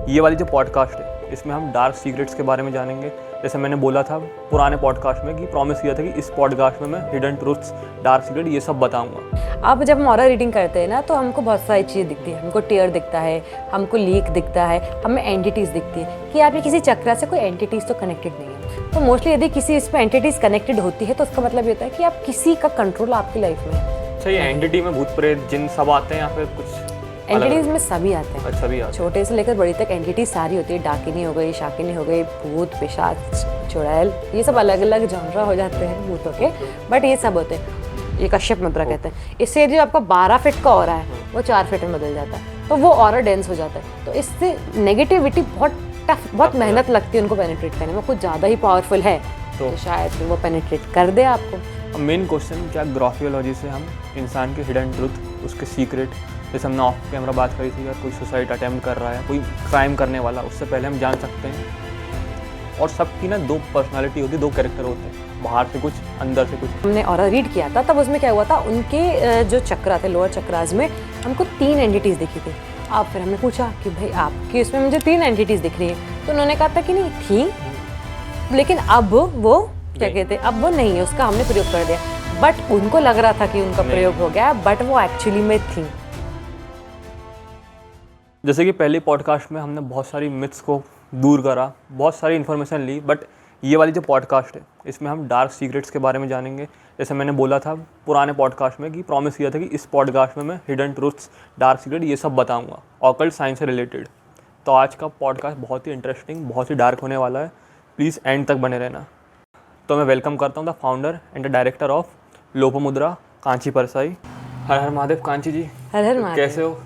ये वाली जो पॉडकास्ट है इसमें हम डार्क सीक्रेट्स के बारे में जानेंगे। जैसे मैंने बोला था पुराने पॉडकास्ट में कि प्रॉमिस किया था कि इस पॉडकास्ट में मैं हिडन ट्रूथ्स, डार्क सीक्रेट ये सब बताऊंगा। अब जब हम ऑरा रीडिंग करते हैं ना तो हमको बहुत सारी चीज़ दिखती है। हमको टीयर दिखता है, हमको लीक दिखता है, हमें एंटिटीज़ दिखती है कि आप ये किसी चक्र से कोई एंटिटीज़ तो कनेक्टेड नहीं है। तो मोस्टली यदि किसी इसमें एंटिटीज़ कनेक्टेड होती है तो उसका मतलब ये होता है कि आप किसी का कंट्रोल आपकी लाइफ में है। अच्छा, ये एंटिटी में भूत प्रेत जिन सब आते हैं या फिर कुछ एंटिटीज़ में सभी आते हैं। अच्छा, भी आते हैं। छोटे से लेकर बड़ी तक एंटिटी सारी होती है। डाकिनी हो गई, शाकिनी हो गई, भूत, पिशाच, चुड़ैल, ये सब अलग अलग जॉनरा हो जाते हैं भूतों के, बट ये सब होते हैं। ये कश्यप मुद्रा कहते हैं। इससे जो आपका 12 फीट का ऑरा है वो 4 फीट में बदल जाता है, तो वो ऑरा डेंस हो जाता है। तो इससे नेगेटिविटी बहुत टफ, बहुत मेहनत लगती है उनको पेनिट्रेट करने में। कुछ ज़्यादा ही पावरफुल है तो शायद फिर वो पेनिट्रेट कर दे आपको। अब मेन क्वेश्चन, क्या ग्राफियोलॉजी से हम इंसान के हिडन ट्रूथ, उसके सीक्रेट, जैसे हमने ऑफ कैमरा बात करी थी, अगर कोई सुसाइड अटेम्प्ट कर रहा है, कोई क्राइम करने वाला, उससे पहले हम जान सकते हैं। और सबकी ना 2 पर्सनालिटी होती है, 2 कैरेक्टर होते हैं, बाहर से कुछ, अंदर से कुछ। हमने ऑरा रीड किया था तब उसमें क्या हुआ था, उनके जो चक्रा थे, लोअर चक्रास में हमको 3 एंटिटीज़ दिखी थी। अब फिर हमने पूछा कि भाई आपकी इसमें मुझे 3 एंटिटीज़ दिख रही है, तो उन्होंने कहा था कि नहीं थी, लेकिन अब वो क्या कहते हैं, अब वो नहीं है, उसका हमने प्रयोग कर दिया। बट उनको लग रहा था कि उनका प्रयोग हो गया, बट वो एक्चुअली में थी। जैसे कि पहले पॉडकास्ट में हमने बहुत सारी मिथ्स को दूर करा, बहुत सारी इन्फॉर्मेशन ली, बट ये वाली जो पॉडकास्ट है इसमें हम डार्क सीक्रेट्स के बारे में जानेंगे। जैसे मैंने बोला था पुराने पॉडकास्ट में कि प्रॉमिस किया था कि इस पॉडकास्ट में मैं हिडन ट्रूथ्स, डार्क सीक्रेट ये सब बताऊंगा, ऑकल्ट साइंस से रिलेटेड। तो आज का पॉडकास्ट बहुत ही इंटरेस्टिंग, बहुत ही डार्क होने वाला है, प्लीज़ एंड तक बने रहना। तो मैं वेलकम करता हूँ the founder and the director of Lopamudra, Kanchi Parsai. हर हर महादेव कांची जी। हर हर महादेव। कैसे हो?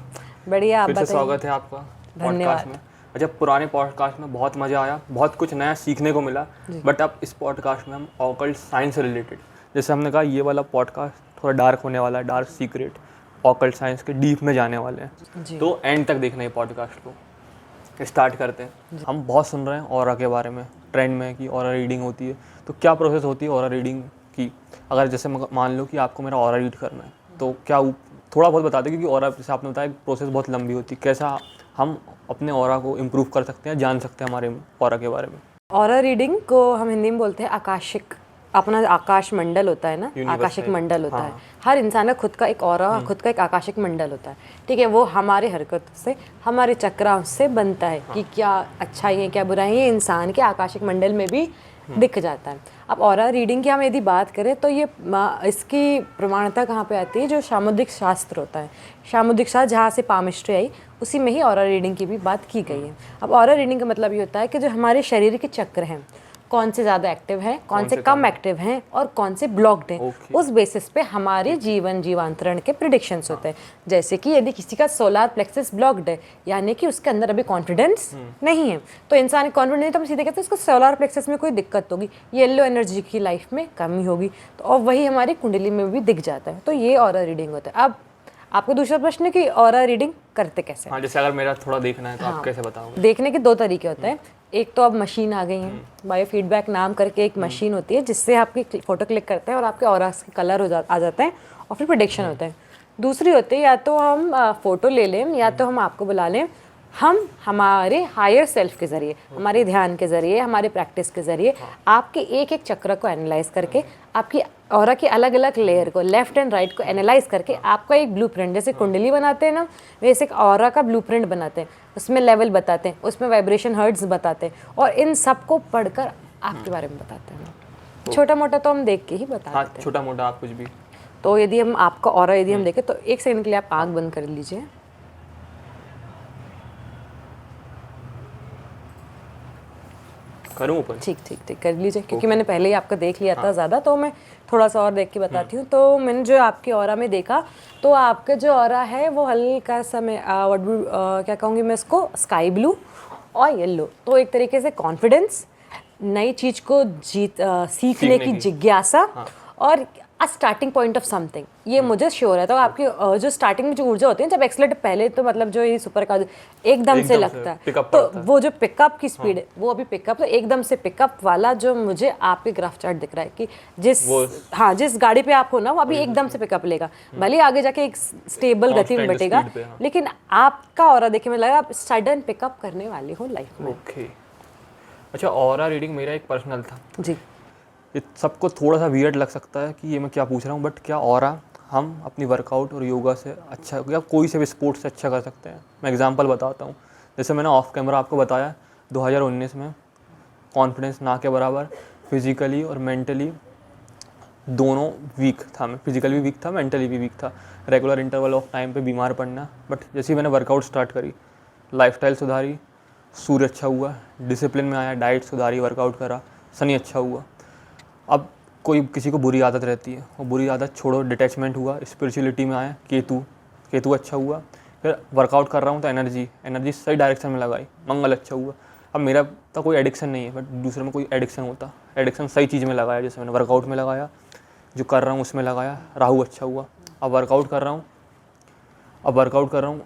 बढ़िया, आप फिर से बताइए। स्वागत है आपका पॉडकास्ट में। अच्छा, पुराने पॉडकास्ट में बहुत मज़ा आया, बहुत कुछ नया सीखने को मिला, बट अब इस पॉडकास्ट में हम ऑकल्ट साइंस से रिलेटेड, जैसे हमने कहा ये वाला पॉडकास्ट थोड़ा डार्क होने वाला है, डार्क सीक्रेट, ऑकल्ट साइंस के डीप में जाने वाले हैं। तो एंड तक देखना है पॉडकास्ट को। स्टार्ट करते हैं। हम बहुत सुन रहे हैं ऑरा के बारे में, ट्रेंड में कि ऑरा रीडिंग होती है। तो क्या प्रोसेस होती है ऑरा रीडिंग की? अगर जैसे मान लो कि आपको मेरा ऑरा रीड करना है, तो क्या थोड़ा बहुत बता दें, क्योंकि ऑरा जैसे आपने बताया प्रोसेस बहुत लंबी होती है। कैसा हम अपने ऑरा को इम्प्रूव कर सकते हैं, जान सकते हैं हमारे ऑरा के बारे में? ऑरा रीडिंग को हम हिंदी में बोलते हैं आकाशिक, अपना आकाश मंडल होता है ना, आकाशिक मंडल होता है। हर इंसान का खुद का एक ऑरा, खुद का एक आकाशिक मंडल होता है, ठीक है। वो हमारे हरकत से, हमारे चक्राओं से बनता है कि क्या अच्छाई है क्या बुराई है, इंसान के आकाशिक मंडल में भी दिख जाता है। अब ऑरा रीडिंग की हम यदि बात करें तो ये इसकी प्रमाणता कहाँ पे आती है? जो सामुद्रिक शास्त्र होता है, सामुद्रिक शास्त्र जहाँ से पामिस्ट्री आई, उसी में ही ऑरा रीडिंग की भी बात की गई है। अब ऑरा रीडिंग का मतलब ये होता है कि जो हमारे शरीर के चक्र हैं, कौन से ज़्यादा एक्टिव हैं, कौन से कम एक्टिव हैं और कौन से ब्लॉक्ड हैं, उस बेसिस पे हमारे जीवांतरण के प्रेडिक्शंस होते हैं। जैसे कि यदि किसी का सोलर प्लेक्सस ब्लॉक्ड है, यानी कि उसके अंदर अभी कॉन्फिडेंस नहीं है, तो इंसान कॉन्फिडेंस नहीं, तो हम सीधे कहते हैं उसको सोलर प्लेक्सस में कोई दिक्कत होगी, येलो एनर्जी की लाइफ में कमी होगी। तो और वही हमारी कुंडली में भी दिख जाता है। तो ये ऑरा रीडिंग होता है। अब आपका दूसरा प्रश्न है कि ऑरा रीडिंग करते कैसे? हाँ, जैसे अगर मेरा थोड़ा देखना है तो आप कैसे बताओगे? देखने के 2 तरीके होते हैं। एक तो अब मशीन आ गई है, बायो फीडबैक नाम करके एक मशीन होती है, जिससे आपकी फ़ोटो क्लिक करते हैं और आपके ऑरा के कलर आ जाते हैं और फिर प्रेडिक्शन होता है। दूसरी होती है, या तो हम फ़ोटो ले लें या तो हम आपको बुला लें, हम हमारे हायर सेल्फ के ज़रिए, हमारे ध्यान के ज़रिए, हमारे प्रैक्टिस के ज़रिए आपके एक एक चक्र को एनालाइज करके, आपकी ऑरा की अलग अलग लेयर को, लेफ्ट एंड राइट को एनालाइज करके आपका एक ब्लूप्रिंट, जैसे कुंडली बनाते हैं ना, वैसे एक ऑरा का ब्लूप्रिंट बनाते हैं। उसमें लेवल बताते हैं, उसमें वाइब्रेशन हर्ट्ज बताते हैं और इन सब को पढ़कर आपके बारे में बताते हैं। छोटा मोटा तो हम देख के ही बताते हैं। हाँ, छोटा मोटा आप कुछ भी। तो यदि हम आपका ऑरा यदि हम देखें तो 1 सेकंड के लिए आप आँख बंद कर लीजिए। करूँ ऊपर? ठीक कर लीजिए, क्योंकि मैंने पहले ही आपका देख लिया था ज़्यादा, तो मैं थोड़ा सा और देख के बताती हूँ। तो मैंने जो आपके ऑरा में देखा, तो आपका जो ऑरा है वो हल्का सा, मैं क्या कहूँगी मैं इसको, स्काई ब्लू और येलो। तो एक तरीके से कॉन्फिडेंस, नई चीज़ को सीखने की जिज्ञासा और स्टार्टिंग पॉइंट ऑफ समथिंग, ये मुझे श्योर है। तो आपकी जो स्टार्टिंग में जो ऊर्जा होती है जब एक्सलेटर पहले, तो मतलब जो ये सुपर कार एकदम से लगता है, तो वो जो पिकअप की स्पीड है वो अभी पिकअप, तो एकदम से पिकअप वाला जो मुझे आपके ग्राफ चार्ट दिख रहा है कि जिस गाड़ी पे आप हो ना वो अभी एकदम से पिकअप लेगा, भले आगे जाके एक स्टेबल गति में बटेगा, लेकिन आपका ऑरा देखिए मुझे लगा आप सडन पिकअप करने वाले हो लाइफ में। ओके, अच्छा ऑरा रीडिंग मेरा एक पर्सनल था जी। ये सबको थोड़ा सा वियर्ड लग सकता है कि ये मैं क्या पूछ रहा हूँ, बट क्या ऑरा हम अपनी वर्कआउट और योगा से अच्छा या कोई से भी स्पोर्ट्स से अच्छा कर सकते हैं? मैं एग्जांपल बताता हूँ। जैसे मैंने ऑफ कैमरा आपको बताया 2019 में कॉन्फिडेंस ना के बराबर, फिजिकली और मेंटली दोनों वीक था मैं। फिजिकली भी वीक था, मेंटली भी वीक था, रेगुलर इंटरवल ऑफ टाइम पे बीमार पड़ना। बट जैसे ही मैंने वर्कआउट स्टार्ट करी, लाइफस्टाइल सुधारी, सूर्य अच्छा हुआ, डिसिप्लिन में आया, डाइट सुधारी, वर्कआउट करा, सनी अच्छा हुआ। अब कोई किसी को बुरी आदत रहती है, वो बुरी आदत छोड़ो, डिटैचमेंट हुआ, स्पिरिचुअलिटी में आया, केतु अच्छा हुआ। फिर वर्कआउट कर रहा हूँ तो एनर्जी सही डायरेक्शन में लगाई, मंगल अच्छा हुआ। अब मेरा तो कोई एडिक्शन नहीं है, बट दूसरे में कोई एडिक्शन होता, एडिक्शन सही चीज़ में लगाया, जैसे मैंने वर्कआउट में लगाया, जो कर रहा हूँ उसमें लगाया, राहु अच्छा हुआ। अब वर्कआउट कर रहा हूँ,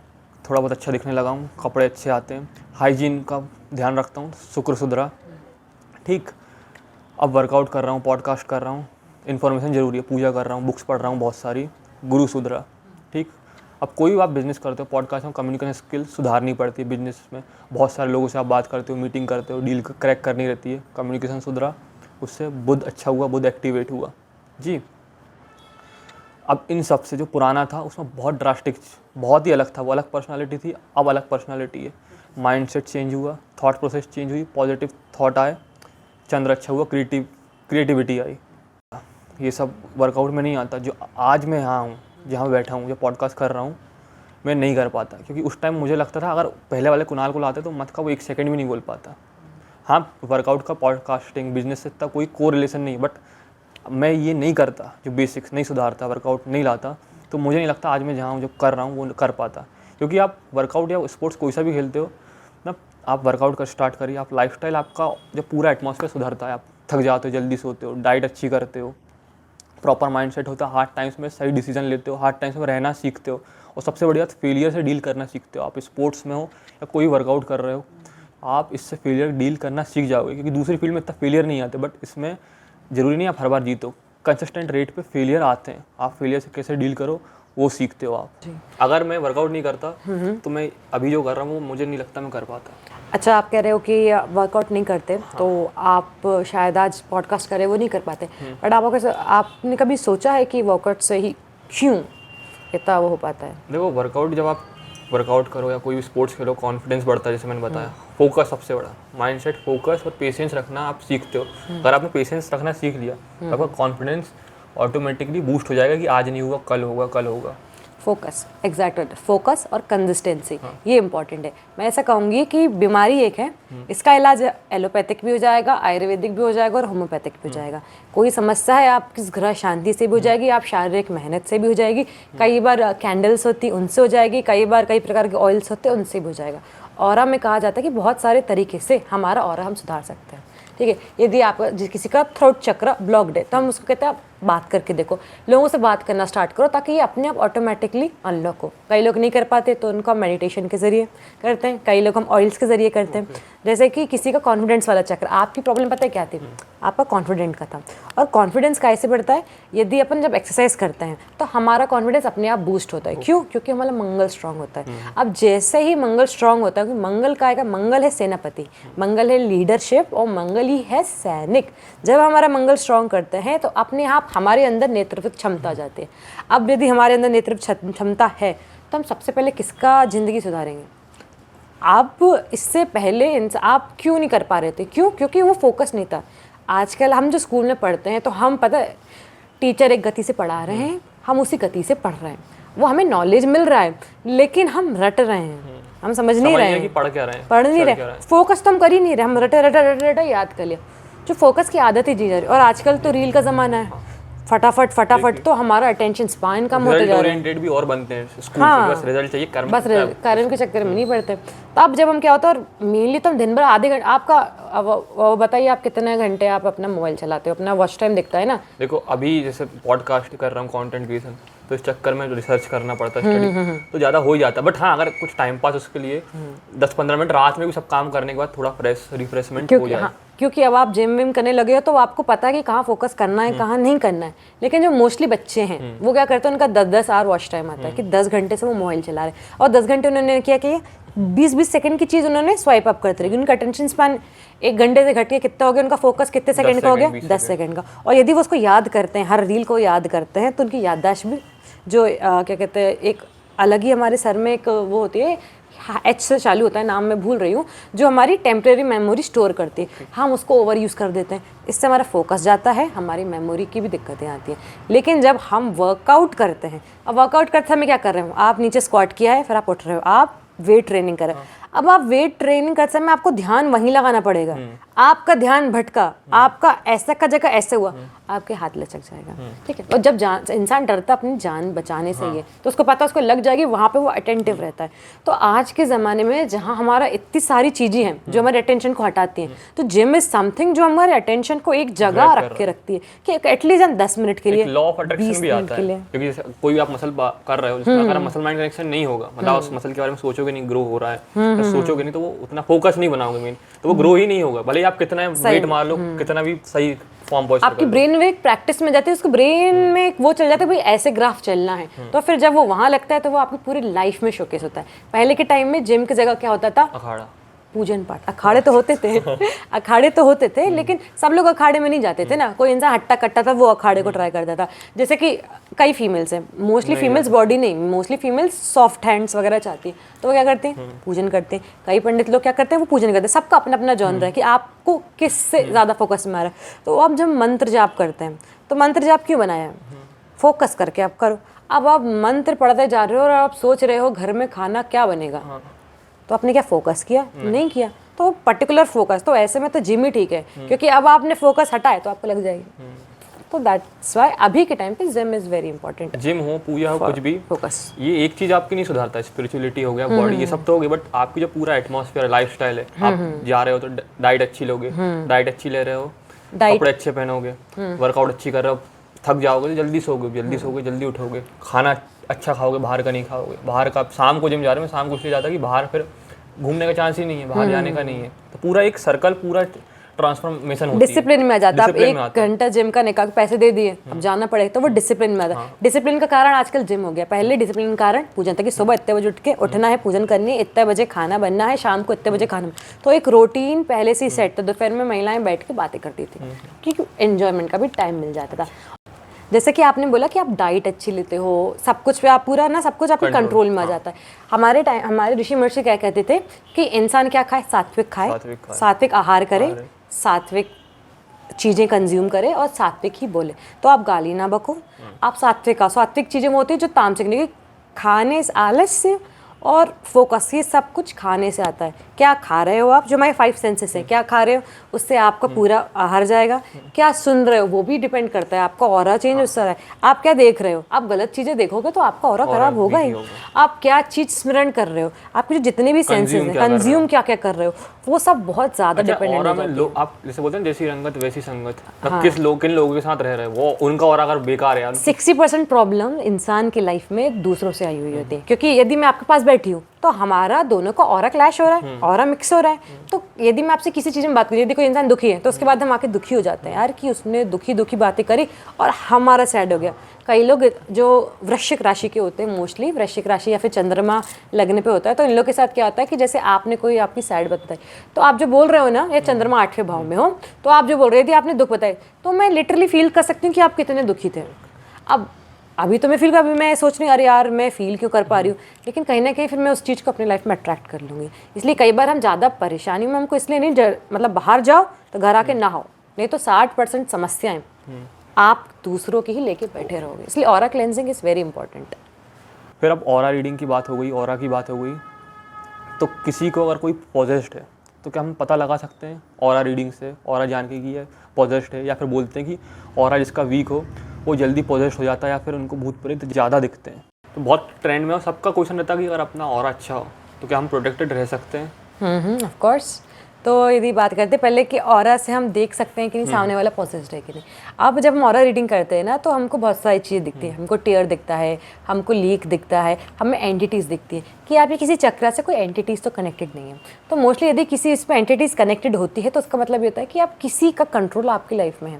थोड़ा बहुत अच्छा दिखने लगा हूँ, कपड़े अच्छे आते हैं, हाइजीन का ध्यान रखता हूँ, शुक्र सुधरा, ठीक। अब वर्कआउट कर रहा हूँ, पॉडकास्ट कर रहा हूँ, इन्फॉर्मेशन ज़रूरी है, पूजा कर रहा हूँ, बुक्स पढ़ रहा हूँ बहुत सारी, गुरु सुधरा, ठीक। अब कोई भी आप बिज़नेस करते हो, पॉडकास्ट में कम्युनिकेशन स्किल सुधारनी पड़ती है। बिजनेस में बहुत सारे लोगों से आप बात करते हो, मीटिंग करते हो, डील क्रैक करनी रहती है, कम्युनिकेशन सुधरा, उससे बुध अच्छा हुआ, बुध एक्टिवेट हुआ जी। अब इन सब से जो पुराना था उसमें बहुत ड्रास्टिक, बहुत ही अलग था, वो अलग पर्सनालिटी थी, अब अलग पर्सनालिटी है। माइंडसेट चेंज हुआ, थॉट प्रोसेस चेंज हुई, पॉजिटिव थॉट आए, चंद्र अच्छा हुआ, क्रिएटिविटी आई। ये सब वर्कआउट में नहीं आता। जो आज मैं यहाँ हूँ, जहाँ बैठा हूँ, जो पॉडकास्ट कर रहा हूँ, मैं नहीं कर पाता, क्योंकि उस टाइम मुझे लगता था अगर पहले वाले कुणाल को लाते तो मत का वो 1 सेकंड भी नहीं बोल पाता। हाँ, वर्कआउट का पॉडकास्टिंग बिजनेस से इतना कोई को रिलेशन नहीं, बट मैं ये नहीं करता, जो बेसिक्स नहीं सुधारता, वर्कआउट नहीं लाता, तो मुझे नहीं लगता आज मैं जहाँ जो कर रहा हूँ वो कर पाता। क्योंकि आप वर्कआउट या स्पोर्ट्स कोई सा भी खेलते हो ना, आप वर्कआउट कर स्टार्ट करिए, आप लाइफस्टाइल आपका जो पूरा एटमॉस्फेयर सुधरता है, आप थक जाते हो, जल्दी सोते हो, डाइट अच्छी करते हो, प्रॉपर माइंडसेट होता है, हार्ड टाइम्स में सही डिसीजन लेते हो, हार्ड टाइम्स में रहना सीखते हो, और सबसे बड़ी बात फेलियर से डील करना सीखते हो। आप स्पोर्ट्स में हो या कोई वर्कआउट कर रहे हो, आप इससे फेलियर डील करना सीख जाओगे, क्योंकि दूसरी फील्ड में इतना फेलियर नहीं आते, बट इसमें ज़रूरी नहीं आप हर बार जीतो, कंसिस्टेंट रेट पे फेलियर आते हैं, आप फेलियर से कैसे डील करो वो सीखते हो आप। अगर मैं वर्कआउट नहीं करता तो मैं अभी जो कर रहा हूँ वो मुझे नहीं लगता मैं कर पाता। अच्छा, आप कह रहे हो कि वर्कआउट नहीं करते, हाँ। तो आप शायद आज पॉडकास्ट कर रहे हो वो नहीं कर पाते, बट आपने कभी सोचा है कि वर्कआउट से ही क्यों इतना वो हो पाता है? देखो, वर्कआउट जब आप वर्कआउट करो या कोई भी स्पोर्ट्स खेलो, कॉन्फिडेंस बढ़ता है, जैसे मैंने बताया, फोकस सबसे बड़ा, माइंडसेट, फोकस और पेशेंस रखना आप सीखते हो। अगर आपने पेशेंस रखना सीख लिया तो आपका कॉन्फिडेंस ऑटोमेटिकली बूस्ट हो जाएगा कि आज नहीं हुआ कल होगा, कल होगा। फोकस, एग्जैक्ट, फोकस और कंसिस्टेंसी, ये इंपॉर्टेंट है। मैं ऐसा कहूँगी कि बीमारी एक है, इसका इलाज एलोपैथिक भी हो जाएगा, आयुर्वेदिक भी हो जाएगा और होम्योपैथिक भी हो जाएगा। कोई समस्या है आपकी ग्रह शांति से भी हो जाएगी, आप शारीरिक मेहनत से भी हो जाएगी, कई बार कैंडल्स होती उनसे हो जाएगी, कई बार कई प्रकार के ऑयल्स होते हैं उनसे भी हो जाएगा। ऑरा में कहा जाता है कि बहुत सारे तरीके से हमारा ऑरा हम सुधार सकते हैं, ठीक है। यदि आप किसी का थ्रोट चक्र ब्लॉक्ड है तो हम उसको कहते हैं आप बात करके देखो, लोगों से बात करना स्टार्ट करो, ताकि ये अपने आप ऑटोमेटिकली अनलॉक हो। कई लोग नहीं कर पाते तो उनको मेडिटेशन के जरिए करते हैं, कई लोग हम ऑयल्स के जरिए करते हैं। जैसे कि किसी का कॉन्फिडेंस वाला चक्र, आपकी प्रॉब्लम पता है क्या थी? आपका कॉन्फिडेंट का था। और कॉन्फिडेंस कैसे बढ़ता है? यदि अपन जब एक्सरसाइज करते हैं तो हमारा कॉन्फिडेंस अपने आप बूस्ट होता है। क्यों? क्योंकि हमारा मंगल स्ट्रांग होता है। अब जैसे ही मंगल स्ट्रांग होता है, क्योंकि मंगल का आएगा, मंगल है सेनापति, मंगल है लीडरशिप और मंगल ही है सैनिक। जब हमारा मंगल स्ट्रांग करते हैं तो अपने आप हमारे अंदर नेतृत्व क्षमता आ जाती है। अब यदि हमारे अंदर नेतृत्व क्षमता है तो हम सबसे पहले किसका ज़िंदगी सुधारेंगे? आप इससे पहले आप क्यों नहीं कर पा रहे थे? क्यों? क्योंकि वो फोकस नहीं था। आजकल हम जो स्कूल में पढ़ते हैं तो हम पता है टीचर एक गति से पढ़ा रहे हैं, हम उसी गति से पढ़ रहे हैं, वो हमें नॉलेज मिल रहा है, लेकिन हम रट रहे हैं, हम समझ नहीं रहे हैं, पढ़ नहीं रहे, फोकस तो हम कर ही नहीं रहे, हम रटे याद कर लिया। जो फोकस की आदत ही जी जा रही है। और आजकल तो रील का ज़माना है, फटाफट तो हमारा अटेंशन स्पैन कम होते जा रहा है। ओरिएंटेड भी और बनते हैं स्कूल से, बस रिजल्ट चाहिए, कर्म के चक्कर में नहीं पड़ते। तो अब जब हम क्या होता है, और मेनली तो हम दिन भर आधे घंटे आपका, वो बताइए आप कितने घंटे आप अपना मोबाइल चलाते हो, अपना वॉच टाइम दिखता है ना। देखो अभी जैसे पॉडकास्ट कर रहा हूँ, कंटेंट क्रिएशन, तो इस चक्कर में रिसर्च करना पड़ता है, स्टडी तो ज़्यादा हो ही जाता है। बट हाँ, अगर कुछ टाइम पास उसके लिए 10-15 मिनट रात में भी सब काम करने के बाद थोड़ा रिफ्रेशमेंट हो जाए। क्योंकि अब आप जिम विम करने लगे हो तो आपको पता है कि कहाँ फोकस करना है, कहाँ नहीं करना है। लेकिन जो मोस्टली बच्चे हैं वो क्या करते हैं, उनका 10-10 आवर वॉच टाइम आता है कि 10 घंटे से वो मोबाइल चला रहे हैं, और 10 घंटे उन्होंने किया कि 20-20 सेकंड की चीज़ उन्होंने स्वाइप अप करते रहे। उनका अटेंशन स्पैन 1 घंटे से घट के कितना हो गया, उनका फोकस कितने सेकंड का हो गया, 10 सेकंड का। और यदि वो उसको याद करते हैं, हर रील को याद करते हैं, तो उनकी याददाश्त भी जो क्या कहते हैं, एक अलग ही हमारे सर में एक वो होती है, एच से चालू होता है, नाम मैं भूल रही हूँ, जो हमारी टेम्परेरी मेमोरी स्टोर करती है। हम उसको ओवर यूज़ कर देते हैं, इससे हमारा फोकस जाता है, हमारी मेमोरी की भी दिक्कतें आती हैं। लेकिन जब हम वर्कआउट करते हैं, अब वर्कआउट करते समय क्या कर रहे हो, आप नीचे स्क्वाट किया है, फिर आप उठ रहे हो, आप वेट ट्रेनिंग कर रहे हो। अब आप वेट ट्रेनिंग करते समय आपको ध्यान वहीं लगाना पड़ेगा। आपका ध्यान भटका, आपका ऐसा का जगह ऐसे हुआ, आपके हाथ लचक जाएगा। ठीक है। और जब इंसान डरता अपनी जान बचाने से ही है, तो उसको पता उसको लग जाएगी, वहाँ पे वो अटेंटिव रहता है। तो आज के ज़माने में जहाँ हमारा इतनी सारी चीज़ें हैं जो हमारे अटेंशन को हटाती हैं, तो जिम इज समथिंग जो हमारे अटेंशन को एक जगह रख के रखती है कि एटलीस्ट हम 10 मिनट के लिए, लॉ ऑफ अट्रैक्शन भी आता है, क्योंकि जैसे कोई भी आप मसल कर रहे हो, जिसमें अगर मसल माइंड कनेक्शन नहीं होगा, मतलब उस मसल के बारे में सोचोगे नहीं, ग्रो हो रहा है, सोचोगे नहीं, तो वो उतना फोकस नहीं बनाओगे मेन, तो वो ग्रो ही नहीं होगा। भले आप कितना वेट मार लो, कितना भी सही फॉर्म पोस्चर, आपकी ब्रेन में एक प्रैक्टिस में जाती है, उसको ब्रेन में एक वो चल जाता है भाई ऐसे ग्राफ चलना है, तो फिर जब वो वहाँ लगता है तो वो आपकी पूरी लाइफ में शोकेस होता है। पहले के टाइम में जिम की जगह क्या होता था, अखाड़ा, पूजन पाठ। अखाड़े तो होते थे अखाड़े तो होते थे, लेकिन सब लोग अखाड़े में नहीं जाते थे ना। कोई इंसान हट्टा कट्टा था, वो अखाड़े को ट्राई करता था। जैसे कि कई फीमेल्स हैं, मोस्टली फीमेल्स बॉडी नहीं, मोस्टली फीमेल्स सॉफ्ट हैंड्स वगैरह चाहती हैं, तो वो क्या करते हैं, पूजन करते हैं। कई पंडित लोग क्या करते हैं, वो पूजन करते हैं। सबका अपना अपना जॉनर है कि आपको किससे ज़्यादा फोकस में आ रहा है। तो अब जब मंत्र जाप करते हैं, तो मंत्र जाप क्यों बनाया है, फोकस करके आप करो। अब आप मंत्र पढ़ते जा रहे हो और आप सोच रहे हो घर में खाना क्या बनेगा, तो आपने क्या फोकस किया, नहीं किया। तो पर्टिकुलर फोकस, तो ऐसे में तो जिम ही ठीक है, क्योंकि अब आपने फोकस हटाए तो आपको लग जाएगी। तो दैट्स व्हाई अभी के टाइम पे gym is very important. Gym हो, पूजा हो, कुछ भी फोकस, ये एक चीज आपकी नहीं सुधारता। स्पिरिचुअलिटी हो गया, बॉडी, ये सब तो हो गया, बट आपकी जो पूरा एटमॉस्फेयर, लाइफस्टाइल है, आप जा रहे हो तो डाइट अच्छी लोगे, डाइट अच्छी ले रहे हो, कपड़े अच्छे पहनोगे, वर्कआउट अच्छी कर रहे हो, थक जाओगे तो जल्दी सोगे, जल्दी उठोगे, खाना अच्छा खाओगे, बाहर का नहीं खाओगे। बाहर का, शाम को जिम जा रहे हो, मैं शाम को इसलिए जाता कि बाहर फिर घूमने का चांस ही नहीं है, बाहर जाने का नहीं है। तो पूरा एक सर्कल, पूरा ट्रांसफॉर्मेशन होती है, डिसिप्लिन में आ जाता है। आप 1 घंटा जिम का निकाल पैसे दे दिए, अब जाना पड़ेगा, तो वो डिसिप्लिन में आता है। डिसिप्लिन का कारण आजकल जिम हो गया। पहले डिसिप्लिन का कारण पूजन था कि सुबह इतने बजे उठ के उठना है, पूजन करनी है, इतने बजे खाना बनना है, शाम को इतने बजे खाना। तो एक रूटीन पहले से ही सेट था। दोपहर में महिलाएं बैठ के बातें करती थी, क्योंकि एंजॉयमेंट का भी टाइम मिल जाता था। जैसे कि आपने बोला कि आप डाइट अच्छी लेते हो, सब कुछ पे आप पूरा ना, सब कुछ आपके कंट्रोल में आ जाता है। हमारे ऋषि महर्षि क्या कहते थे कि इंसान क्या खाए, सात्विक खाए, सात्विक आहार करे, सात्विक चीज़ें कंज्यूम करे और सात्विक ही बोले। तो आप गाली ना बको, आप सात्विक चीज़ें वो होती है जो तामसिक नहीं, खाने से आलस्य और फोकस, ये सब कुछ खाने से आता है। क्या खा रहे हो आप, जो हमारे 5 सेंसेस है, क्या खा रहे हो, उससे आपका पूरा आहार जाएगा। क्या सुन रहे हो, वो भी डिपेंड करता है, आपका ऑरा चेंज उससे है। आप क्या देख रहे हो, आप गलत चीज़ें देखोगे तो आपका ऑरा खराब होगा ही। आप क्या चीज़ स्मरण कर रहे हो, आपके जो जितने भी सेंसेस हैं, कंज्यूम क्या क्या कर रहे हो, वो सब बहुत ज़्यादा डिपेंडेंट है। आप जैसे बोलते हैं जैसी रंगत वैसी संगत, किन लोगों के साथ रह रहे हो, वो उनका ऑरा अगर बेकार है। 60% प्रॉब्लम इंसान की लाइफ में दूसरों से आई हुई होती है, क्योंकि यदि मैं आपके पास बैठी हूँ तो हमारा दोनों का ऑरा क्लैश हो रहा है, ऑरा मिक्स हो रहा है। तो यदि मैं आपसे किसी चीज़ में बात करूँ, यदि कोई इंसान दुखी है, तो उसके बाद हम आके दुखी हो जाते हैं, यार कि उसने दुखी बातें करी और हमारा सैड हो गया। कई लोग जो वृश्चिक राशि के होते हैं, मोस्टली वृश्चिक राशि या फिर चंद्रमा लगने पे होता है, तो इन लोग के साथ क्या होता है कि जैसे आपने कोई आपकी सैड बताई, तो आप जो बोल रहे हो ना, या चंद्रमा 8वें भाव में हो, तो आप जो बोल रहे थे आपने दुख बताए, तो मैं लिटरली फील कर सकती हूँ कि आप कितने दुखी थे। अब अभी तो मैं फील, अभी मैं सोच रही हूँ अरे यार मैं फील क्यों कर पा रही हूँ, लेकिन कहीं ना कहीं फिर मैं उस चीज़ को अपनी लाइफ में अट्रैक्ट कर लूँगी। इसलिए कई बार हम ज़्यादा परेशानी में हमको इसलिए नहीं, मतलब बाहर जाओ तो घर आके ना हो, नहीं तो 60% समस्याएं आप दूसरों की ही लेके बैठे रहोगे। इसलिए aura cleansing is very important. फिर अब ऑरा रीडिंग की बात हो गई, ऑरा की बात हो गई, तो किसी को अगर कोई पॉजेस्ड है तो क्या हम पता लगा सकते हैं ऑरा रीडिंग से, ऑरा जान के कि ये पॉजेस्ड है, या फिर बोलते हैं कि ऑरा जिसका वीक हो वो जल्दी पोजेस हो जाता है या फिर उनको भूत प्रेत ज़्यादा दिखते हैं। तो बहुत ट्रेंड में, और सबका क्वेश्चन रहता है कि अगर अपना ऑरा अच्छा हो तो क्या हम प्रोटेक्टेड रह सकते हैं? Of course. तो यदि बात करते हैं पहले कि ऑरा से हम देख सकते हैं कि नहीं सामने वाला पॉसेस्ड है कि नहीं। अब जब हम ऑरा रीडिंग करते हैं ना तो हमको बहुत सारी चीज़ें दिखती है। हमको टीयर दिखता है, हमको लीक दिखता है, हमें एंटिटीज़ दिखती है कि आप ये किसी चक्रा से कोई एंटिटीज़ तो कनेक्टेड नहीं है। तो मोस्टली यदि किसी इस पर एंटिटीज़ कनेक्टेड होती है तो उसका मतलब ये होता है कि आप किसी का कंट्रोल आपकी लाइफ में है।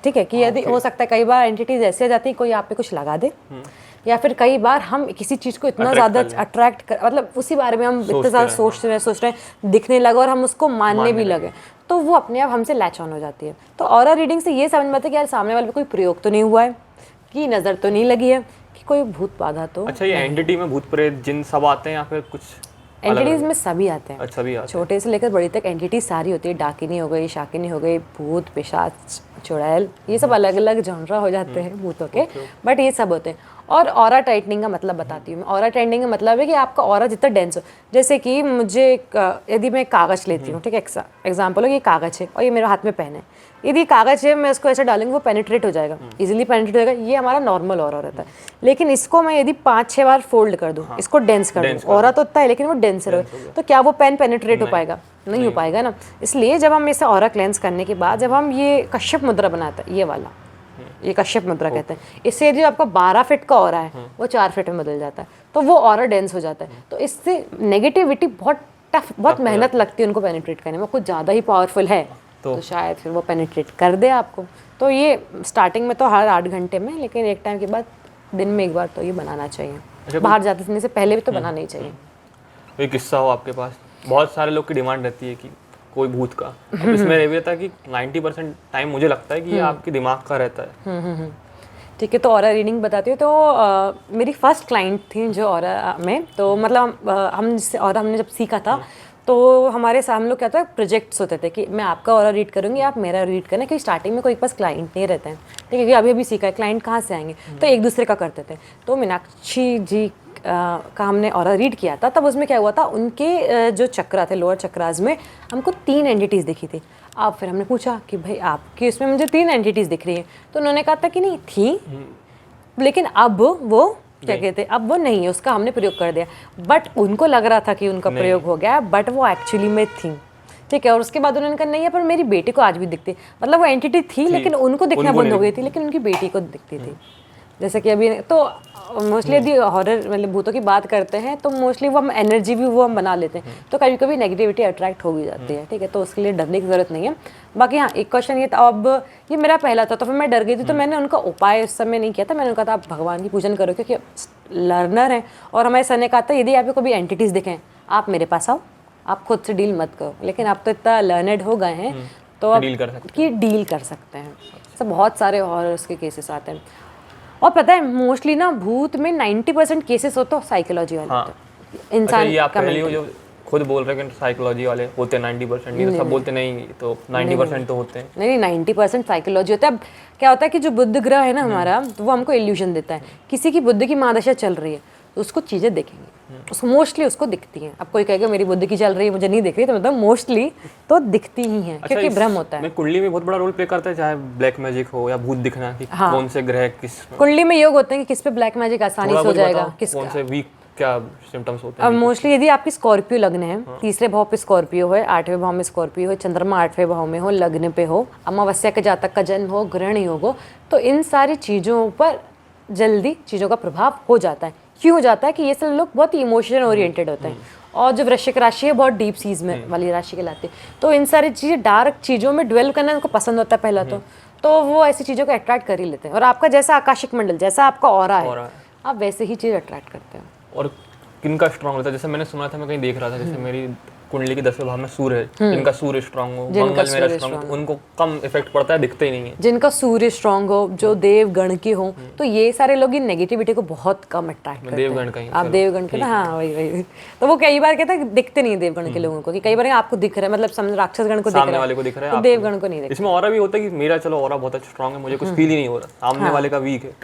ठीक है कि यदि हो सकता है कई बार एंटिटीज़ ऐसे आ जाती है कोई आप पे कुछ लगा दे, या फिर कई बार हम किसी चीज़ को इतना ज़्यादा अट्रैक्ट कर, मतलब उसी बारे में हम इतना ज़्यादा सोच रहे हैं दिखने लगे और हम उसको मानने भी लगे, तो वो अपने आप हमसे लैच ऑन हो जाती है। तो ऑरा रीडिंग से ये समझ में आता है कि यार सामने वाले पे कोई प्रयोग तो नहीं हुआ है, कि नज़र तो नहीं लगी है, कि कोई भूत बाधा तो। अच्छा, ये एंटिटी में भूत प्रेत जिन सब आते हैं या फिर कुछ? एंटिटीज़ में सभी आते हैं। अच्छा, भी आते हैं। छोटे से लेकर बड़ी तक एंटिटीज सारी होती है। डाकिनी हो गई, शाकिनी हो गई, भूत, पिशाच, चुड़ैल, ये सब अलग अलग जॉनरा हो जाते हैं भूतों के, बट ये सब होते हैं। और ऑरा टाइटनिंग का मतलब बताती हूँ मैं। ऑरा टाइटनिंग का मतलब है कि आपका ऑरा जितना डेंस हो, जैसे कि मुझे यदि मैं कागज़ लेती हूँ, ठीक है, एग्जाम्पल हो ये कागज़ है और ये मेरे हाथ में पेन है, यदि कागज़ है मैं इसको ऐसे डालूंगी वो पेनिट्रेट हो जाएगा, इजीली पेनिट्रेट हो जाएगा, ये हमारा नॉर्मल ऑरा रहता है। लेकिन इसको मैं यदि 5-6 बार फोल्ड कर दूँ, इसको डेंस कर दूँ, ऑरा तो उतना है लेकिन वो डेंस रहे, तो क्या वो पेन पेनिट्रेट हो पाएगा? नहीं हो पाएगा ना। इसलिए जब हम इसे ऑरा क्लेंस करने के बाद जब हम ये कश्यप मुद्रा बनाते हैं, ये वाला, ये कश्यप मुद्रा कहते हैं, इससे जो आपका 12 फीट का ऑरा है वो 4 फीट में बदल जाता है, तो वो ऑरा डेंस हो जाता है। तो इससे नेगेटिविटी बहुत टफ, बहुत मेहनत लगती है उनको पेनिट्रेट करने में, कुछ ज़्यादा ही पावरफुल है तो शायद फिर वो पेनिट्रेट कर दे आपको। तो ये स्टार्टिंग में तो हर 8 घंटे में, लेकिन एक टाइम के बाद दिन में एक बार तो ये बनाना चाहिए। बाहर जाने से पहले भी तो बनाना ही चाहिए। कोई किस्सा हो आपके पास? बहुत सारे लोग की डिमांड रहती है कि कोई भूत का। अब इसमें ये भी रहता है कि 90% टाइम मुझे लगता है कि ये आपके दिमाग का रहता है। ठीक है, तो ऑरा रीडिंग बताती हूँ। तो मेरी फर्स्ट क्लाइंट थी जो ऑरा में, तो मतलब हमने जब सीखा था तो हमारे सामने लोग क्या होता है, प्रोजेक्ट्स होते थे कि मैं आपका ऑरा रीड करूँगी, आप मेरा रीड करना, क्योंकि स्टार्टिंग में कोई पास क्लाइंट नहीं रहते हैं, ठीक है, अभी अभी सीखा है, क्लाइंट कहाँ से आएंगे, तो एक दूसरे का करते थे। तो मीनाक्षी जी का हमने ऑरा रीड किया था, तब उसमें क्या हुआ था, उनके जो चक्रा थे, लोअर चक्रास में हमको 3 एंटिटीज़ दिखी थी। अब फिर हमने पूछा कि भाई आपकी इसमें मुझे 3 एंटिटीज़ दिख रही हैं, तो उन्होंने कहा था कि नहीं थी, लेकिन अब वो क्या कहते हैं, अब वो नहीं है, उसका हमने प्रयोग कर दिया। बट उनको लग रहा था कि उनका प्रयोग हो गया, बट वो एक्चुअली में थी, ठीक है। और उसके बाद उन्होंने कहा नहीं है, पर मेरी बेटी को आज भी दिखती, मतलब वो एंटिटी थी लेकिन उनको दिखना बंद हो गई थी, लेकिन उनकी बेटी को दिखती थी। जैसे कि अभी तो मोस्टली यदि हॉरर मतलब भूतों की बात करते हैं तो मोस्टली वो हम एनर्जी भी वो हम बना लेते हैं, तो कभी कभी नेगेटिविटी अट्रैक्ट हो भी जाती है, ठीक है, तो उसके लिए डरने की ज़रूरत नहीं है। बाकी हाँ, एक क्वेश्चन ये था, अब ये मेरा पहला था तो फिर मैं डर गई थी, तो मैंने उनका उपाय उस समय नहीं किया था। मैंने उनका था आप भगवान की पूजन करो, क्योंकि लर्नर हैं, और हमारे सर ने कहा था यदि आपको कभी एंटिटीज़ दिखें आप मेरे पास आओ, आप खुद से डील मत करो। लेकिन आप तो इतना लर्नड हो गए हैं तो आप डील कर सकते हैं। सब बहुत सारे हॉरर्स के केसेस आते हैं, और पता है मोस्टली ना भूत में 90% केसेस होते हैं साइकोलॉजी वाले। हाँ। इंसान अच्छा, आप पहले जो खुद बोल रहे हैं कि साइकोलॉजी वाले होते हैं 90%, ये तो सब बोलते नहीं, तो 90% तो होते हैं। नहीं 90% साइकोलॉजी होता है। अब क्या होता है कि जो बुध ग्रह है ना हमारा, तो वो हमको इल्यूजन देता है। किसी की बुद्ध की महादशा चल रही है तो उसको चीज़ें दिखेंगी, उसको मोस्टली उसको दिखती हैं। अब कोई कहेगा मेरी बुद्ध की चल रही है मुझे नहीं दिख रही, तो मतलब मोस्टली तो दिखती ही हैं, क्योंकि भ्रम होता है। कुंडली में बहुत बड़ा रोल प्ले करता है, चाहे ब्लैक मैजिक हो या भूत दिखना, कि कौन से ग्रह किस कुंडली में योग होते हैं कि किस पे ब्लैक मैजिक आसानी से हो जाएगा, किस कौन से वीक क्या सिम्टम्स होते हैं। अब मोस्टली यदि आपकी स्कॉर्पियो लग्न है, तीसरे भाव पे स्कॉर्पियो है, 8वें भाव में स्कॉर्पियो है, चंद्रमा 8वें भाव में हो, लग्न पे हो, अमावस्या के जातक का जन्म हो, ग्रहण योग हो, तो इन सारी चीज़ों पर जल्दी चीज़ों का प्रभाव हो जाता है। क्यों हो जाता है कि ये सब लोग बहुत इमोशन ओरिएंटेड होते हैं, और जो वृश्चिक राशि है बहुत डीप सीज में वाली राशि कहलाती है, तो इन सारी चीज़ें डार्क चीज़ों में ड्वेल करना उनको पसंद होता है पहला तो वो ऐसी चीज़ों को अट्रैक्ट कर ही लेते हैं। और आपका जैसा आकाशिक मंडल, जैसा आपका ऑरा है, आप वैसे ही चीज़ अट्रैक्ट करते हैं। और किनका स्ट्रांग होता है, जैसे मैंने सुना था, मैं कहीं देख रहा था, जैसे मेरी कुंडली के 10वें भाव में सूर्य है, जिनका सूर्य स्ट्रांग हो, मंगल मेरा स्ट्रांग हो, उनको कम इफेक्ट पड़ता है, दिखते ही नहीं है। जिनका सूर्य स्ट्रांग हो, जो देवगण के हो, तो ये सारे लोग इन नेगेटिविटी को बहुत कम अट्रैक्ट करते हैं। आप देवगण के ना, हाँ वही तो वो कई बार कहते हैं दिखते नहीं देवगण के लोगों को, कि कई बार आपको दिख रहा है, मतलब समझ राक्षस गण को दिख रहा है, सामने वाले को दिख रहा है, देवगण को नहीं दिख रहा। इसमें ऑरा भी होता है कि मेरा चलो ऑरा बहुत अच्छा स्ट्रांग है, मुझे कुछ फील ही नहीं हो रहा, सामने वाले का वीक है।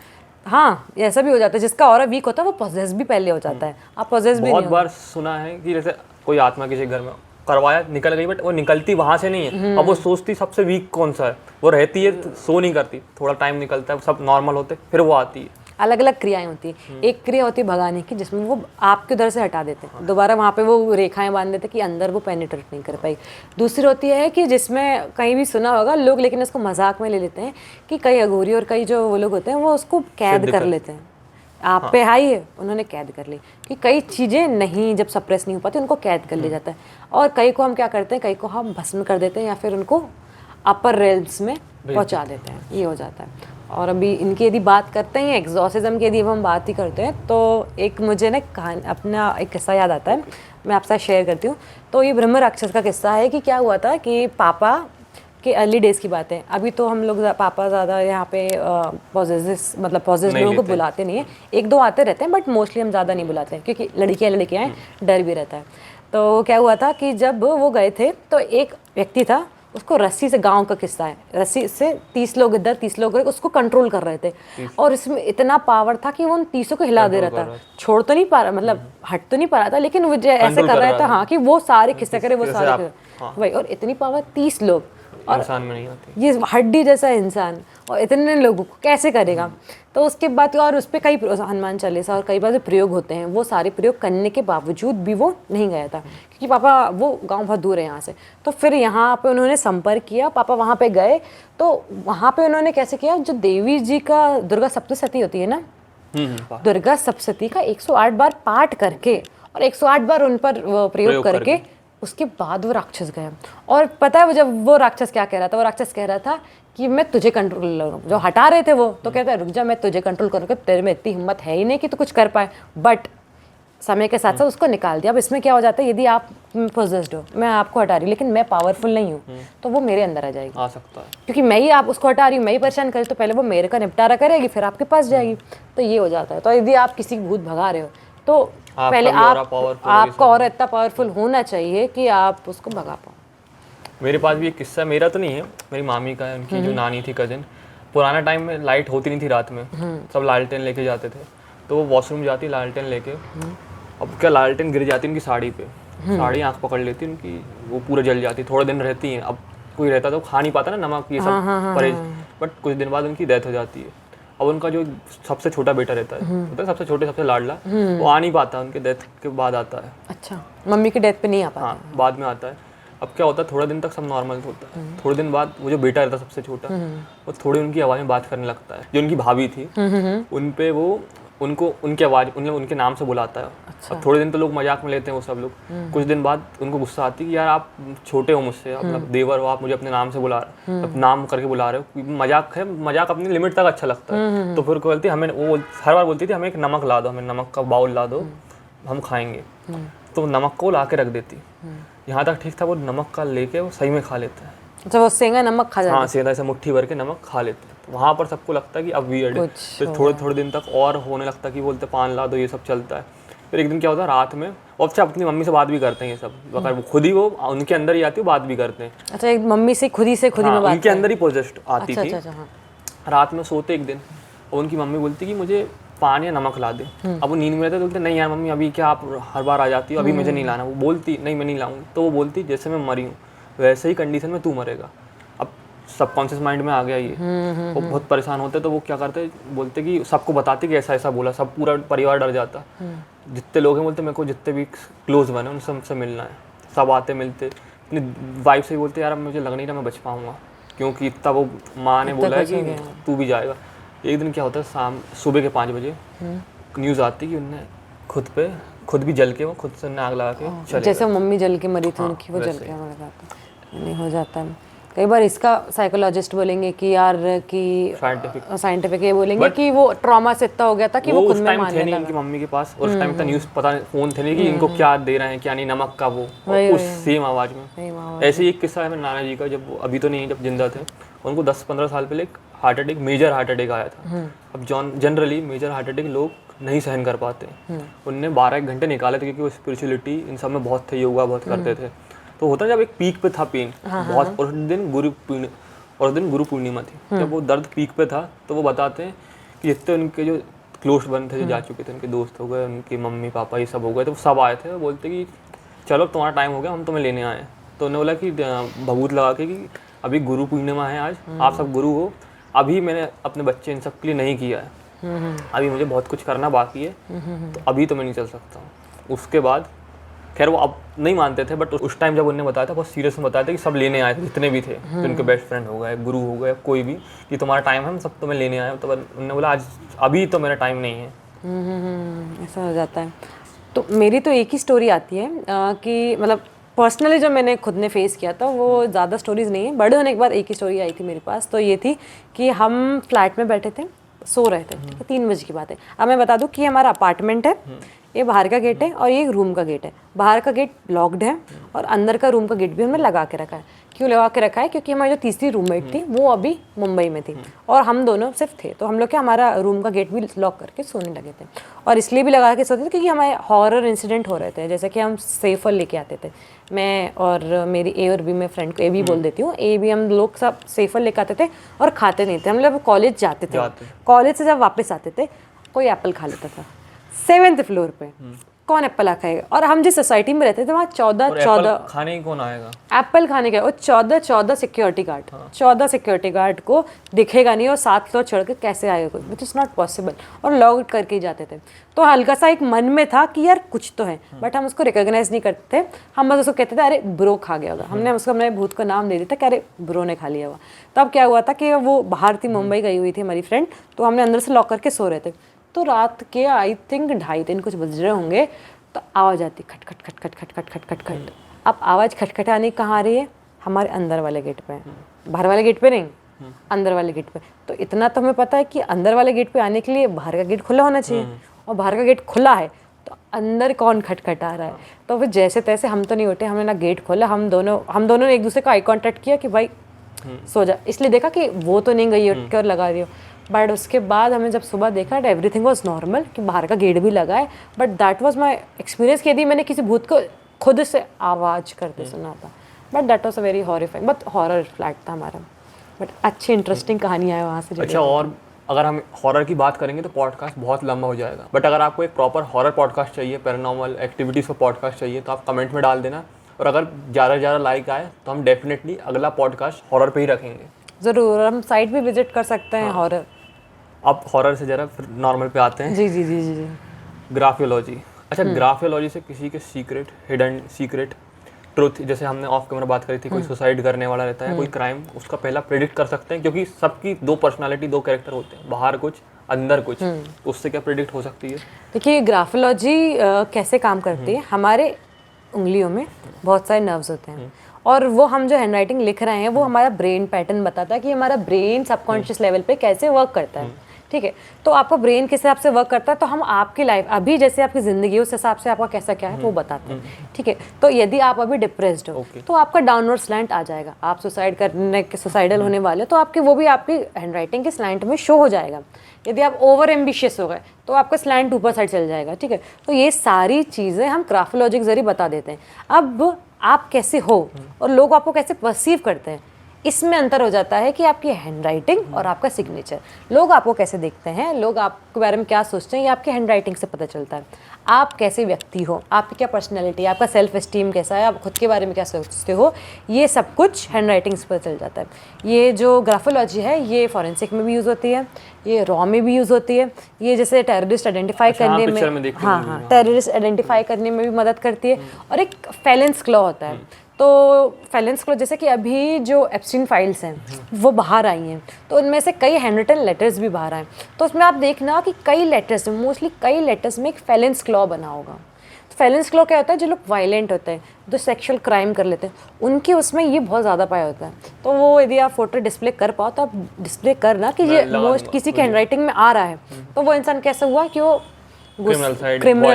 हाँ, ऐसा भी हो जाता है, जिसका ऑरा वीक होता है वो पॉसेस भी पहले हो जाता है। आप पॉसेस भी बहुत बार सुना है कि जैसे कोई आत्मा किसी घर में करवाया, निकल गई, बट वो निकलती वहाँ से नहीं है। अब वो सोचती सबसे वीक कौन सा है, वो रहती है, सो नहीं करती, थोड़ा टाइम निकलता है, सब नॉर्मल होते, फिर वो आती है। अलग अलग क्रियाएं होती है। एक क्रिया होती है भगाने की, जिसमें वो आपके उधर से हटा देते हैं, दोबारा वहाँ पे वो रेखाएं बांध देते हैं कि अंदर वो पेनिट्रेट नहीं कर पाई। दूसरी होती है कि जिसमें कहीं भी सुना होगा लोग, लेकिन उसको मजाक में ले लेते हैं कि कई अघोरी और कई जो वो लोग होते हैं वो उसको कैद कर लेते हैं। आप पे हाई है, उन्होंने कैद कर ली, कि कई चीज़ें नहीं जब सप्रेस नहीं हो पाती उनको कैद कर लिया जाता है। और कई को हम क्या करते हैं, कई को हम भस्म कर देते हैं या फिर उनको अपर रेल्स में पहुंचा देते हैं, ये हो जाता है। और अभी इनकी यदि बात करते हैं एग्जॉर्सिज्म की, यदि हम बात ही करते हैं तो एक मुझे ना कहानी, अपना एक किस्सा याद आता है, मैं आपसे शेयर करती हूँ। तो ये ब्रह्म राक्षस का किस्सा है कि क्या हुआ था कि पापा के अर्ली डेज़ की बात है। अभी तो हम लोग पापा ज़्यादा यहाँ पे पॉजिटिव लोगों को बुलाते नहीं है, एक दो आते रहते हैं, बट मोस्टली हम ज़्यादा नहीं बुलाते हैं क्योंकि लड़कियाँ हैं, डर भी रहता है। तो क्या हुआ था कि जब वो गए थे तो एक व्यक्ति था, उसको रस्सी से, गांव का किस्सा है, रस्सी से 30 लोग इधर 30 लोग उसको कंट्रोल कर रहे थे, और इसमें इतना पावर था कि वो उन 30 को हिला दे रहा था, छोड़ तो नहीं पा रहा, मतलब हट तो नहीं पा रहा था, लेकिन वो ऐसे कर रहा था हाँ कि वो सारे किस्से करे, वो सारे वही। और इतनी पावर 30 लोग, और इंसान में नहीं आती, ये हड्डी जैसा इंसान और इतने लोगों को कैसे करेगा। तो उसके बाद और उस पर कई हनुमान चालीसा और कई बार जो प्रयोग होते हैं, वो सारे प्रयोग करने के बावजूद भी वो नहीं गया था, क्योंकि पापा वो गांव बहुत दूर है यहाँ से। तो फिर यहाँ पे उन्होंने संपर्क किया, पापा वहाँ पे गए, तो वहाँ पे उन्होंने कैसे किया, जो देवी जी का दुर्गा सप्तशती होती है ना, दुर्गा सप्तशती का 108 बार पाठ करके और 108 बार उन पर प्रयोग करके उसके बाद वो राक्षस गया। और पता है वो जब वो राक्षस क्या कह रहा था, वो राक्षस कह रहा था कि मैं तुझे कंट्रोल करूँ, जो हटा रहे थे वो तो कहता है रुक जा, मैं तुझे कंट्रोल करूँगा, तेरे में इतनी हिम्मत है ही नहीं कि तू कुछ कर पाए। बट समय के साथ साथ उसको निकाल दिया। अब इसमें क्या हो जाता है, यदि आप पोजेस्ड हो, मैं आपको हटा रही हूँ, लेकिन मैं पावरफुल नहीं हूँ, तो वो मेरे अंदर आ जाएगी, आ सकता है, क्योंकि मैं ही आप उसको हटा रही हूँ, मैं ही परेशान कर रही, तो पहले वो मेरे का निपटारा करेगी, फिर आपके पास जाएगी। तो ये हो जाता है। तो यदि आप किसी भूत भगा रहे हो तो पहले आपका और इतना पावरफुल होना चाहिए कि आप उसको भगा पाओ। मेरे पास भी एक किस्सा, मेरा तो नहीं है, मेरी मामी का है, उनकी जो नानी थी कजिन। पुराने टाइम में लाइट होती नहीं थी रात में, सब लालटेन लेके जाते थे, तो वो वॉशरूम जाती लालटेन लेके, अब क्या लालटेन गिर जाती उनकी साड़ी पे, साड़ी आँख पकड़ लेती उनकी, वो पूरा जल जाती, थोड़े दिन रहती हैं। अब कोई रहता तो खा नहीं पाता ना नमक ये सब परहेज, बट कुछ दिन बाद उनकी डेथ हो जाती है। अब उनका जो सबसे छोटा बेटा रहता है, मतलब सबसे छोटे सबसे लाडला, वो आ नहीं पाता, उनके डेथ के बाद आता है। अच्छा, मम्मी की डेथ पे नहीं आ पाता? हाँ, बाद में आता है। अब क्या होता है, थोड़ा दिन तक सब नॉर्मल होता है, थोड़े दिन बाद वो जो बेटा रहता है सबसे छोटा, वो थोड़ी उनकी आवाज़ में बात करने लगता है। जो उनकी भाभी थी उन पे वो उनको उनकी आवाज़ उनके नाम से बुलाता है। अच्छा। अब थोड़े दिन तो लोग मजाक में लेते हैं वो सब लोग, कुछ दिन बाद उनको गुस्सा आती है कि यार आप छोटे हो मुझसे, मतलब देवर हो, आप मुझे अपने नाम से बुला रहे हो, नाम करके बुला रहे हो, मजाक है, मजाक अपनी लिमिट तक अच्छा लगता है। तो फिर बोलती हमें, वो हर बार बोलती थी हमें एक नमक ला दो, हमें नमक का बाउल ला दो, हम खाएंगे। तो नमक को ला के रख देती, यहाँ तक ठीक था, वो नमक का लेके वो सही में खा लेता है। अच्छा, वो सेंधा नमक खा जाता है? हाँ, सेंधा ऐसा मुट्ठी भर के नमक खा लेते हैं। तो वहाँ पर सबको लगता है कि अब वियर्ड है, फिर थोड़े दिन तक और होने लगता है कि बोलते पान ला दो, ये सब चलता है। फिर एक दिन क्या होता है, रात में, और अच्छा अपनी मम्मी से बात भी करते हैं ये सब, अगर वो खुद ही वो उनके अंदर ही आती है, बात भी करते हैं। अच्छा, एक मम्मी से खुद ही में बात, उनके अंदर ही पोजेस्ट आती थी। अच्छा, रात में सोते एक दिन, और उनकी मम्मी बोलती कि मुझे पान या नमक ला दे। अब वो नींद में रहते, तो बोलते नहीं यार मम्मी अभी क्या आप हर बार आ जाती हो, अभी मुझे नहीं लाना। वो बोलती नहीं मैं नहीं लाऊंगी, तो वो बोलती जैसे मैं मरी हूँ वैसे ही कंडीशन में तू मरेगा। अब सबकॉन्शियस माइंड में आ गया ये, वो बहुत परेशान होते, तो वो क्या करते, बोलते कि सबको बताते कि ऐसा ऐसा बोला, सब पूरा परिवार डर जाता। जितने लोग हैं बोलते मेरे को जितने भी क्लोज बने उन सबसे मिलना है, सब आते मिलते। अपनी वाइफ से बोलते यार अब मुझे लग नहीं रहा मैं बच पाऊँगा, क्योंकि इतना वो माँ ने बोला है कि तू भी जाएगा। एक दिन क्या होता है, सुबह के 5 बजे न्यूज़ आती कि उनने खुद भी जल के, वो खुद से आग लगा के चले, जैसे मम्मी जल के मरी थी उनकी, वो जल के मर जाता नहीं हो जाता है। कई बार इसका साइकोलॉजिस्ट बोलेंगे कि यार कि साइंटिफिक ये बोलेंगे कि वो ट्रॉमा से इतना हो गया था कि वो खुद में मानने लगा। इनकी मम्मी के पास उस टाइम तक न्यूज़ पता नहीं, फोन थे नहीं कि इनको क्या दे रहे हैं क्या नहीं, नमक का वो उस सेम आवाज़ में। ऐसे ही एक किस्सा है मेरे नाना जी का, जब वो अभी तो नहीं, जब जिंदा थे, उनको 10-15 साल पहले एक heart attack, major heart attack आया था। अब जनरली मेजर हार्ट अटैक लोग नहीं सहन कर पाते, उनने 12 घंटे निकाले थे, क्योंकि वो स्पिरिचुअलिटी इन सब में बहुत थे, योगा बहुत करते थे। तो होता जब एक पीक पे था पेन बहुत, और उस दिन गुरु पूर्णिमा थी, जब वो दर्द पीक पे था, तो वो बताते हैं कि जितने उनके जो क्लोज बन थे, जो जा चुके थे, उनके दोस्त हो गए, उनके मम्मी पापा ये सब हो गए, तो सब आए थे। वो बोलते कि चलो तुम्हारा टाइम हो गया, हम तुम्हें लेने आए। तो उन्होंने बोला कि भभूत लगा के कि अभी गुरु पूर्णिमा है आज, आप सब गुरु हो, अभी मैंने अपने बच्चे इन सब के लिए नहीं किया है, अभी मुझे बहुत कुछ करना बाकी है, तो अभी तो मैं नहीं चल सकता हूँ। उसके बाद खैर वो अब नहीं मानते थे, बट उस टाइम जब उन्होंने बताया था बहुत सीरियस में बताया था कि सब लेने आए थे जितने भी थे, जिनके बेस्ट फ्रेंड हो गए, गुरु हो गए, कोई भी, कि तुम्हारा टाइम है, हम सब तुम्हें लेने आए। तो उन्होंने बोला आज अभी तो मेरा टाइम नहीं है। ऐसा हो जाता है। तो मेरी तो एक ही स्टोरी आती है कि मतलब पर्सनली जो मैंने खुद ने फेस किया था, वो ज़्यादा स्टोरीज नहीं है, बड़े होने के बाद एक ही स्टोरी आई थी मेरे पास। तो ये थी कि हम फ्लैट में बैठे थे, सो रहे थे, ठीक है, 3 बजे की बात है। अब मैं बता दूं कि हमारा अपार्टमेंट है, ये बाहर का गेट है और ये रूम का गेट है। बाहर का गेट लॉक्ड है और अंदर का रूम का गेट भी हमने लगा के रखा है। क्यों लगा के रखा है? क्योंकि हमारी जो तीसरी रूममेट थी वो अभी मुंबई में थी और हम दोनों सिर्फ थे, तो हम लोग क्या हमारा रूम का गेट भी लॉक करके सोने लगे थे। और इसलिए भी लगा के सोते थे क्योंकि हमारे हॉरर इंसिडेंट हो रहे थे, जैसे कि हम सेफर लेके आते थे, मैं और मेरी ए और बी में फ्रेंड को ए भी बोल देती हूँ, ए भी हम लोग सब सेफर लेके आते थे और खाते नहीं थे। हम लोग कॉलेज जाते थे, कॉलेज से जब वापस आते थे कोई एप्पल खा लेता था 7th फ्लोर पे, कौन एप्पल खाएगा? और हम जिस सोसाइटी में रहते थे वहाँ 14 खाने ही कौन आएगा एप्पल खाने का, और 14 सिक्योरिटी गार्ड, 14 सिक्योरिटी गार्ड को दिखेगा नहीं और 7 फ्लोर चढ़ के कैसे आएगा कोई, विच इज़ नॉट पॉसिबल, और लॉग आउट करके ही जाते थे। तो हल्का सा एक मन में था कि यार कुछ तो है, बट हम उसको रिकॉग्नाइज नहीं करते थे, हम बस उसको कहते थे अरे ब्रो खा गया होगा, हमने उसको अपने भूत का नाम दे दिया था कि अरे ब्रो ने खा लिया हुआ। तब क्या हुआ था कि वो बाहर थी, मुंबई गई हुई थी हमारी फ्रेंड, तो हमने अंदर से लॉक करके सो रहे थे। तो रात के आई थिंक 2:30 कुछ बज रहे होंगे, तो आवाज़ आती खट खट खट खट खट खट खट खट खट। अब आवाज़ खटखटाने कहाँ आ रही है? हमारे अंदर वाले गेट पे, बाहर वाले गेट पे नहीं, अंदर वाले गेट पे। तो इतना तो हमें पता है कि अंदर वाले गेट पे आने के लिए बाहर का गेट खुला होना चाहिए, और बाहर का गेट खुला है तो अंदर कौन खटखटा रहा है? तो फिर जैसे तैसे हम तो नहीं उठे, हमने ना गेट खोला, हम दोनों ने एक दूसरे का आई कॉन्टैक्ट किया कि भाई सो जा, इसलिए देखा कि वो तो नहीं गई उठ कर लगा रही हो। बट उसके बाद हमें जब सुबह देखा एवरीथिंग वाज नॉर्मल, कि बाहर का गेट भी लगा है, but that was my experience कि यदि मैंने किसी भूत को खुद से आवाज़ करते सुना था। But that was a very horrifying, but horror flat था हमारा, बट अच्छी इंटरेस्टिंग कहानी है वहाँ से। अच्छा, और अगर हम हॉरर की बात करेंगे तो पॉडकास्ट बहुत लंबा हो जाएगा, बट अगर आपको एक प्रॉपर हॉरर पॉडकास्ट चाहिए, पैरानॉर्मल एक्टिविटीज़ का पॉडकास्ट चाहिए, तो आप कमेंट में डाल देना, और अगर ज़्यादा से ज़्यादा लाइक आए तो हम डेफिनेटली अगला पॉडकास्ट हॉरर पे ही रखेंगे। ज़रूर, हम साइट भी विजिट कर सकते हैं हॉरर। अब हॉरर से ज़रा फिर नॉर्मल पे आते हैं। जी जी जी जी। ग्राफियोलॉजी। अच्छा, ग्राफियोलॉजी से किसी के सीक्रेट, हिडन सीक्रेट, ट्रुथ, जैसे हमने ऑफ कैमरा बात करी थी, कोई सुसाइड करने वाला रहता है, कोई क्राइम, उसका पहला प्रेडिक्ट कर सकते हैं, क्योंकि सबकी 2 पर्सनालिटी, 2 कैरेक्टर होते हैं, बाहर कुछ अंदर कुछ, उससे क्या प्रेडिक्ट हो सकती है? देखिए ग्राफोलॉजी कैसे काम करती है, हमारे उंगलियों में बहुत सारे नर्व्स होते हैं, और वो हम जो हैंडराइटिंग लिख रहे हैं वो हमारा ब्रेन पैटर्न बताता है कि हमारा ब्रेन सबकॉन्शियस लेवल पे कैसे वर्क करता है। ठीक है, तो आपका ब्रेन किस हिसाब से वर्क करता है, तो हम आपकी लाइफ अभी जैसे आपकी ज़िंदगी उस हिसाब से आपका कैसा क्या है वो बताते हैं। ठीक है, तो यदि आप अभी डिप्रेस्ड हो तो आपका डाउनवर्ड स्लैंट आ जाएगा, आप सुसाइडल होने वाले तो आपके वो भी आपकी हैंडराइटिंग के स्लैंट में शो हो जाएगा। यदि आप ओवर एम्बिशियस हो गए तो आपका स्लैंट ऊपर साइड चल जाएगा। ठीक है, तो ये सारी चीज़ें हम ग्राफोलॉजी के जरिए बता देते हैं। अब आप कैसे हो और लोग आपको कैसे परसीव करते हैं, इसमें अंतर हो जाता है कि आपकी हैंडराइटिंग और आपका सिग्नेचर। लोग आपको कैसे देखते हैं, लोग आपके बारे में क्या सोचते हैं, ये आपकी हैंडराइटिंग से पता चलता है। आप कैसे व्यक्ति हो, आपकी क्या पर्सनैलिटी है, आपका सेल्फ एस्टीम कैसा है, आप खुद के बारे में क्या सोचते हो, ये सब कुछ हैंडराइटिंग से पता चल जाता है। ये जो ग्राफोलॉजी है ये फॉरेंसिक में भी यूज़ होती है, ये रॉ में भी यूज़ होती है, ये जैसे टेररिस्ट आइडेंटिफाई करने में, हाँ टेररिस्ट आइडेंटिफाई करने में भी मदद करती है। और एक फैलेंस क्लॉ होता है, तो फैलेंस क्लॉ जैसे कि अभी जो एप्स्टीन फाइल्स हैं वो बाहर आई हैं, तो उनमें से कई हैंडरिटन लेटर्स भी बाहर आए, तो उसमें आप देखना कि कई लेटर्स में, मोस्टली कई लेटर्स में एक फैलेंस क्लॉ बना होगा। तो फैलेंस क्लॉ क्या होता है, जो लोग वायलेंट होते हैं, जो सेक्सुअल क्राइम कर लेते हैं, उनके उसमें ये बहुत ज़्यादा पाया होता है। तो वो यदि आप फोटो डिस्प्ले कर पाओ तो आप डिस्प्ले करना कि ये मोस्ट किसी के हैंडराइटिंग में आ रहा है, तो वो इंसान कैसा हुआ कि वो क्रिमिनल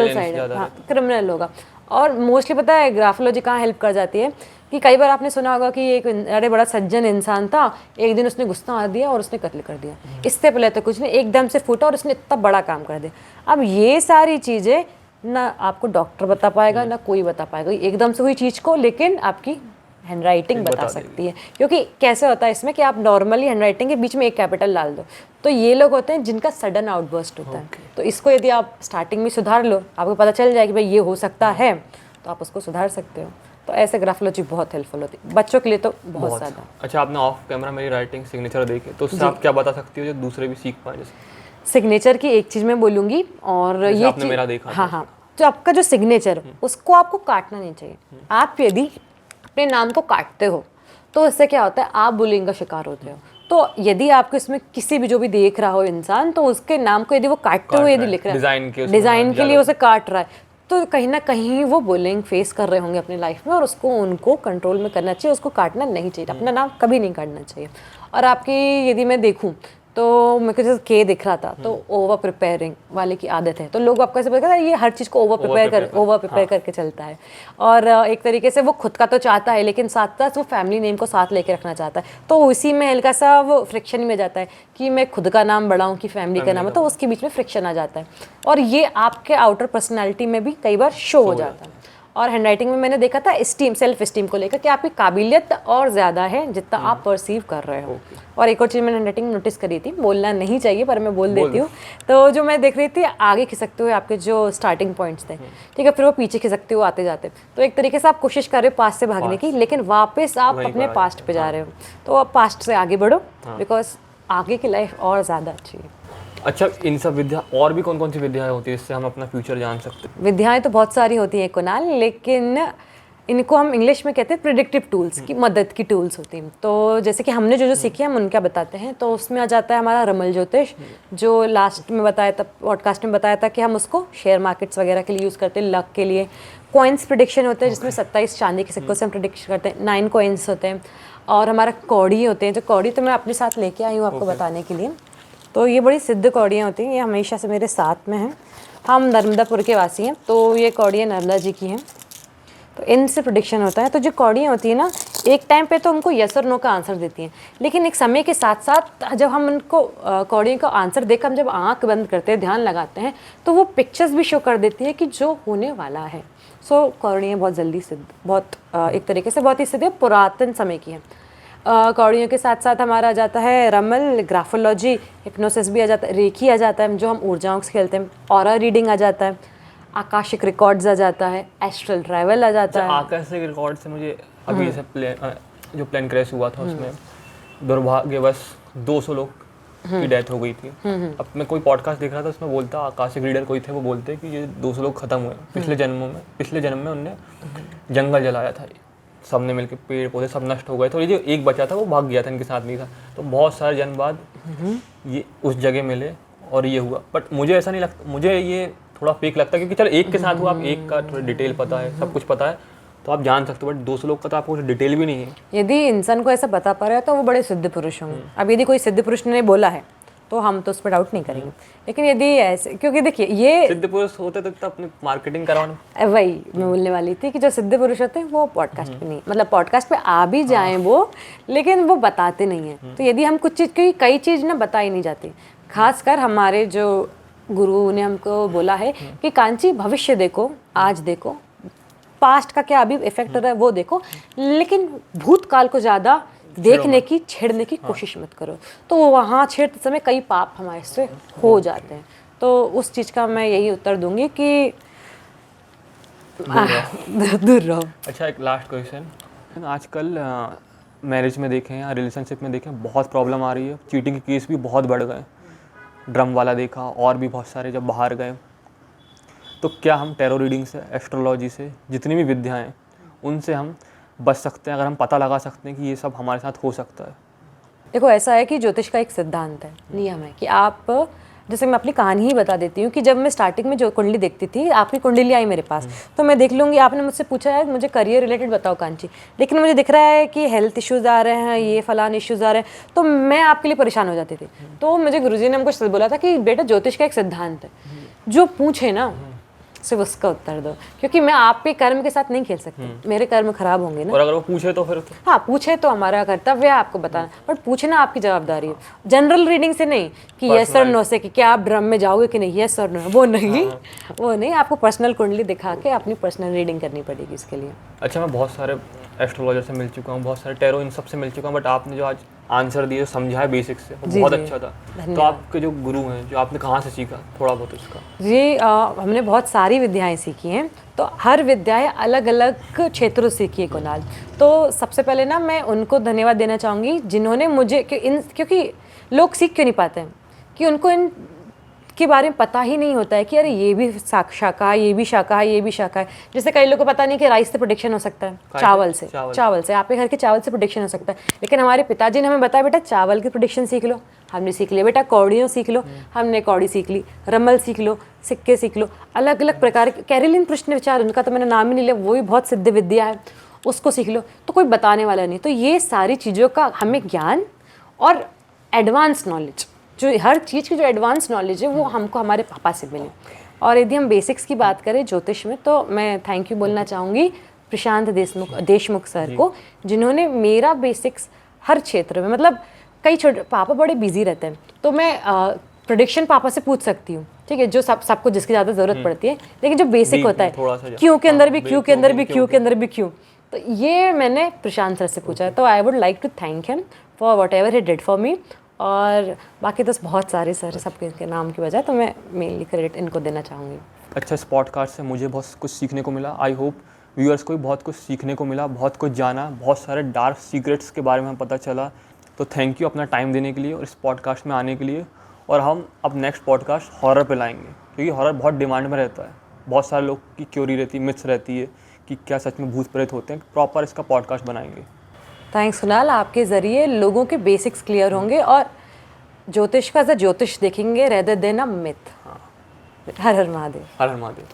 साइड, हाँ क्रिमिनल होगा। और मोस्टली पता है ग्राफोलॉजी कहाँ हेल्प कर जाती है कि कई बार आपने सुना होगा कि एक अरे बड़ा सज्जन इंसान था, एक दिन उसने गुस्सा आ दिया और उसने कत्ल कर दिया, इससे पहले तो कुछ नहीं, एकदम से फूटा और उसने इतना बड़ा काम कर दिया। अब ये सारी चीज़ें ना आपको डॉक्टर बता पाएगा ना कोई बता पाएगा एकदम से हुई चीज़ को, लेकिन आपकी हैंडराइटिंग बता सकती है। क्योंकि कैसे होता है इसमें कि आप नॉर्मली हैंडराइटिंग के बीच में एक कैपिटल डाल दो, तो ये लोग होते हैं जिनका सडन आउटबर्स्ट होता है। तो इसको यदि आप स्टार्टिंग में सुधार लो, आपको पता चल जाए कि भाई ये हो सकता है, तो आप उसको सुधार सकते हो। तो ऐसे ग्राफोलॉजी बहुत हेल्पफुल होती है बच्चों के लिए तो बहुत ज़्यादा। अच्छा, आपने ऑफ कैमरा मेरी राइटिंग सिग्नेचर देखे, तो उससे आप क्या बता सकती हो जो दूसरे भी सीख पाए? जैसे सिग्नेचर की एक चीज़ मैं बोलूँगी, और ये आपने मेरा देखा हाँ हाँ, जो आपका जो सिग्नेचर उसको आपको काटना नहीं चाहिए। आप यदि अपने नाम को काटते हो तो इससे क्या होता है, आप बुलिंग का शिकार होते हो। तो यदि आपको इसमें किसी भी जो भी देख रहा हो इंसान, तो उसके नाम को यदि वो काटते हुए यदि लिख रहा है डिज़ाइन के लिए उसे काट रहा है, तो कहीं ना कहीं वो बुलिंग फेस कर रहे होंगे अपनी लाइफ में, और उसको उनको कंट्रोल में करना चाहिए, उसको काटना नहीं चाहिए, अपना नाम कभी नहीं काटना चाहिए। और आपकी यदि मैं देखूं तो मेरे को जैसे के दिख रहा था, तो ओवर प्रिपेयरिंग वाले की आदत है, तो लोग आपको ऐसे बोलते हैं ये हर चीज़ को ओवर प्रिपेयर करके चलता है। और एक तरीके से वो खुद का तो चाहता है, लेकिन साथ साथ वो फैमिली नेम को साथ लेके रखना चाहता है, तो उसी में हल्का सा वो फ्रिक्शन में जाता है कि मैं खुद का नाम बढ़ाऊँ कि फैमिली का नाम है, तो उसके बीच में फ्रिक्शन आ जाता है, और ये आपके आउटर पर्सनैलिटी में भी कई बार शो हो जाता है। और हैंडराइटिंग में मैंने देखा था स्टीम, सेल्फ स्टीम को लेकर कि आपकी काबिलियत और ज़्यादा है जितना आप परसीव कर रहे हो। और एक और चीज़ मैंने हैंडराइटिंग नोटिस करी थी, बोलना नहीं चाहिए पर मैं बोल देती हूँ, तो जो मैं देख रही थी आगे खिसकते हुए आपके जो स्टार्टिंग पॉइंट्स थे, ठीक है, फिर वो पीछे खिसकते हुए आते जाते, तो एक तरीके से आप कोशिश कर रहे हो पास्ट से भागने की, लेकिन वापस आप अपने पास्ट पे जा रहे हो। तो आप पास्ट से आगे बढ़ो, बिकॉज आगे की लाइफ और ज़्यादा अच्छी है। अच्छा, इन सब विद्या और भी कौन कौन सी विद्याएं होती है जिससे हम अपना फ्यूचर जान सकते हैं? विद्याएं तो बहुत सारी होती हैं कुणाल, लेकिन इनको हम इंग्लिश में कहते हैं प्रिडिक्टिव टूल्स की मदद की टूल्स होती हैं। तो जैसे कि हमने जो जो सीखे हम उनका बताते हैं, तो उसमें आ जाता है हमारा रमल ज्योतिष, जो लास्ट में बताया था, पॉडकास्ट में बताया था कि हम उसको शेयर मार्केट्स वगैरह के लिए यूज़ करते हैं, लक के लिए। कॉइन्स प्रिडिक्शन होते हैं जिसमें 27 चांदी के सिक्कों से हम प्रिडिक्शन करते हैं, 9 कॉइन्स होते हैं, और हमारा कौड़ी होते हैं, जो कौड़ी तो मैं अपने साथ लेके आई हूँ आपको बताने के लिए। तो ये बड़ी सिद्ध कौड़ियाँ होती हैं, ये हमेशा से मेरे साथ में हैं। हम नर्मदापुर के वासी हैं, तो ये कौड़ियाँ नर्मदा जी की हैं, तो इनसे प्रेडिक्शन होता है। तो जो कौड़ियाँ होती हैं ना, एक टाइम पे तो हमको यस और नो का आंसर देती हैं, लेकिन एक समय के साथ साथ जब हम उनको कौड़ियों का आंसर देकर हम जब आँख बंद करते हैं, ध्यान लगाते हैं, तो वो पिक्चर्स भी शो कर देती है कि जो होने वाला है। सो कौड़ियाँ बहुत जल्दी सिद्ध, बहुत एक तरीके से बहुत ही सिद्ध, पुरातन समय की हैं। कौड़ियों के साथ साथ हमारा आ जाता है रमल, ग्राफोलॉजी, हिप्नोसिस भी आ जाता है, रेखी आ जाता है जो हम ऊर्जाओं से खेलते हैं, ऑरा रीडिंग आ जाता है, आकाशिक रिकॉर्ड्स आ जाता है, एस्ट्रल ट्रैवल आ जाता है। आकाशिक रिकॉर्ड से मुझे अभी जैसे जो प्लेन क्रैश हुआ था उसमें दुर्भाग्यवश 200 लोग की डेथ हो गई थी। अब मैं कोई पॉडकास्ट देख रहा था, उसमें बोलता आकाशिक रीडर कोई थे, वो बोलते कि ये 200 लोग खत्म हुए पिछले जन्म में उनने जंगल जलाया था, सबने मिलकर पेड़ पौधे सब नष्ट हो गए, तो ये जो एक बचा था वो भाग गया था, इनके साथ नहीं था, तो बहुत सारे जन्म बाद ये उस जगह मिले और ये हुआ। बट मुझे ऐसा नहीं लगता, मुझे ये थोड़ा फेक लगता है, क्योंकि चलो एक के साथ हुआ, आप एक का थोड़ा डिटेल पता है, सब कुछ पता है तो आप जान सकते हो, बट 200 लोग का तो आपको डिटेल भी नहीं है। यदि इंसान को ऐसा बता पा रहा है तो वो बड़े सिद्ध पुरुष होंगे। अब यदि कोई सिद्ध पुरुष ने बोला है तो हम तो उस पर डाउट नहीं करेंगे, लेकिन यदि ऐसे, क्योंकि देखिए ये सिद्ध पुरुष होते तो अपनी मार्केटिंग करवाना, वही मैं बोलने वाली थी कि जो सिद्ध पुरुष होते हैं वो पॉडकास्ट पे नहीं, मतलब पॉडकास्ट पे आ भी जाएं वो, लेकिन वो बताते नहीं हैं। तो यदि हम कुछ चीज़ की कई चीज़ ना बताई नहीं जाती, खासकर हमारे जो गुरु ने हमको बोला है कि कांची भविष्य देखो, आज देखो, पास्ट का क्या अभी इफेक्ट हो रहा है वो देखो, लेकिन भूतकाल को ज़्यादा देखने की, छेड़ने की कोशिश मत करो। तो वहाँ छेड़ते समय कई पाप हमारे से हो जाते हैं। तो उस चीज़ का मैं यही उत्तर दूंगी कि दूर रहो। अच्छा, एक लास्ट क्वेश्चन, आजकल मैरिज में देखें या रिलेशनशिप में देखें बहुत प्रॉब्लम आ रही है, चीटिंग के केस भी बहुत बढ़ गए, ड्रम वाला देखा और भी बहुत सारे जब बाहर गए। तो क्या हम टैरो रीडिंग से, एस्ट्रोलॉजी से, जितनी भी विद्याएं हैं उनसे हम बच सकते हैं, अगर हम पता लगा सकते हैं कि ये सब हमारे साथ हो सकता है? देखो ऐसा है कि ज्योतिष का एक सिद्धांत है, नियम है कि आप, जैसे मैं अपनी कहानी ही बता देती हूँ कि जब मैं स्टार्टिंग में जो कुंडली देखती थी, आपकी कुंडली आई मेरे पास, तो मैं देख लूँगी, आपने मुझसे पूछा है मुझे करियर रिलेटेड बताओ कांची, लेकिन मुझे दिख रहा है कि हेल्थ इश्यूज़ आ रहे हैं, ये फलान इश्यूज़ आ रहे हैं, तो मैं आपके लिए परेशान हो जाती थी। तो मुझे गुरुजी ने हमको बोला था कि बेटा ज्योतिष का एक सिद्धांत है, जो पूछे ना सिर्फ उसका उत्तर दो, क्योंकि मैं आपके कर्म के साथ नहीं खेल सकती, मेरे कर्म खराब होंगे ना। और अगर वो पूछे तो फिर हाँ, पूछे तो हमारा कर्तव्य है आपको बताना, बट पूछना आपकी जवाबदारी है। जनरल रीडिंग से नहीं कि यस और नो से कि क्या आप ड्रम में जाओगे कि नहीं, यस और नो, वो नहीं, वो नहीं, आपको पर्सनल कुंडली दिखा के अपनी पर्सनल रीडिंग करनी पड़ेगी इसके लिए। अच्छा, मैं बहुत सारे एस्ट्रोलॉजर से मिल चुका हूँ, बहुत सारे टैरो इन सब से मिल चुका हूँ, बट आपने जो आज आंसर दिए, समझाया बेसिक से, वो जी, बहुत जी। अच्छा था। तो धन्यवाद। आपके जो गुरु हैं, जो आपने कहाँ से सीखा थोड़ा बहुत उसका? जी हमने बहुत सारी विद्याएं सीखी हैं, तो हर विद्याएं अलग अलग क्षेत्रों से सीखी है कुणाल। तो सबसे पहले ना मैं उनको धन्यवाद देना चाहूँगी जिन्होंने मुझे क्योंकि लोग सीख क्यों नहीं पाते हैं कि उनको इन के बारे में पता ही नहीं होता है कि अरे ये भी शाखा है, ये भी शाखा है, ये भी शाखा है। जैसे कई लोगों को पता नहीं कि राइस से प्रोडक्शन हो सकता है, चावल से आपके घर के चावल से प्रोडक्शन हो सकता है। लेकिन हमारे पिताजी ने हमें बताया बेटा चावल की प्रोडक्शन सीख लो, हमने सीख लिया। बेटा कौड़ियों सीख लो, हमने कौड़ी सीख ली। रमल सीख लो, सिक्के सीख लो, अलग अलग प्रकार के। कैरोलिन प्रश्न विचार, उनका तो मैंने नाम ही नहीं लिया, वो भी बहुत सिद्ध विद्या है, उसको सीख लो। तो कोई बताने वाला नहीं। तो ये सारी चीज़ों का हमें ज्ञान और एडवांस नॉलेज, जो हर चीज़ की जो एडवांस नॉलेज है वो हमको हमारे पापा से मिली। और यदि हम बेसिक्स की बात करें ज्योतिष में, तो मैं थैंक यू बोलना चाहूँगी प्रशांत देशमुख सर को, जिन्होंने मेरा बेसिक्स हर क्षेत्र में, मतलब कई पापा बड़े बिजी रहते हैं, तो मैं प्रेडिक्शन पापा से पूछ सकती हूँ, ठीक है, जो सबको जिसकी ज़्यादा ज़रूरत पड़ती है। लेकिन जो बेसिक होता है, क्यों के अंदर भी क्यों के अंदर भी क्यों के अंदर भी क्यों, तो ये मैंने प्रशांत सर से पूछा है। तो I would like to thank him for whatever he did for me. और बाकी तो बहुत सारे सर सबके नाम की वजह, तो मैं मेनली क्रेडिट इनको देना चाहूँगी। अच्छा, इस पॉडकास्ट से मुझे बहुत कुछ सीखने को मिला। आई होप व्यूअर्स को भी बहुत कुछ सीखने को मिला, बहुत कुछ जाना, बहुत सारे डार्क सीक्रेट्स के बारे में पता चला। तो थैंक यू अपना टाइम देने के लिए और इस पॉडकास्ट में आने के लिए। और हम अब नेक्स्ट पॉडकास्ट हॉरर पे लाएंगे, क्योंकि हॉरर बहुत डिमांड में रहता है। बहुत सारे लोग की क्योरी रहती है, मिथ्स रहती है कि क्या सच में भूत प्रेत होते हैं। प्रॉपर इसका पॉडकास्ट बनाएंगे। थैंक्स कुणाल, आपके ज़रिए लोगों के बेसिक्स क्लियर होंगे और ज्योतिष का ज्योतिष देखेंगे, रेदर देन अ मिथ। हर हर महादेव। हर हर महादेव।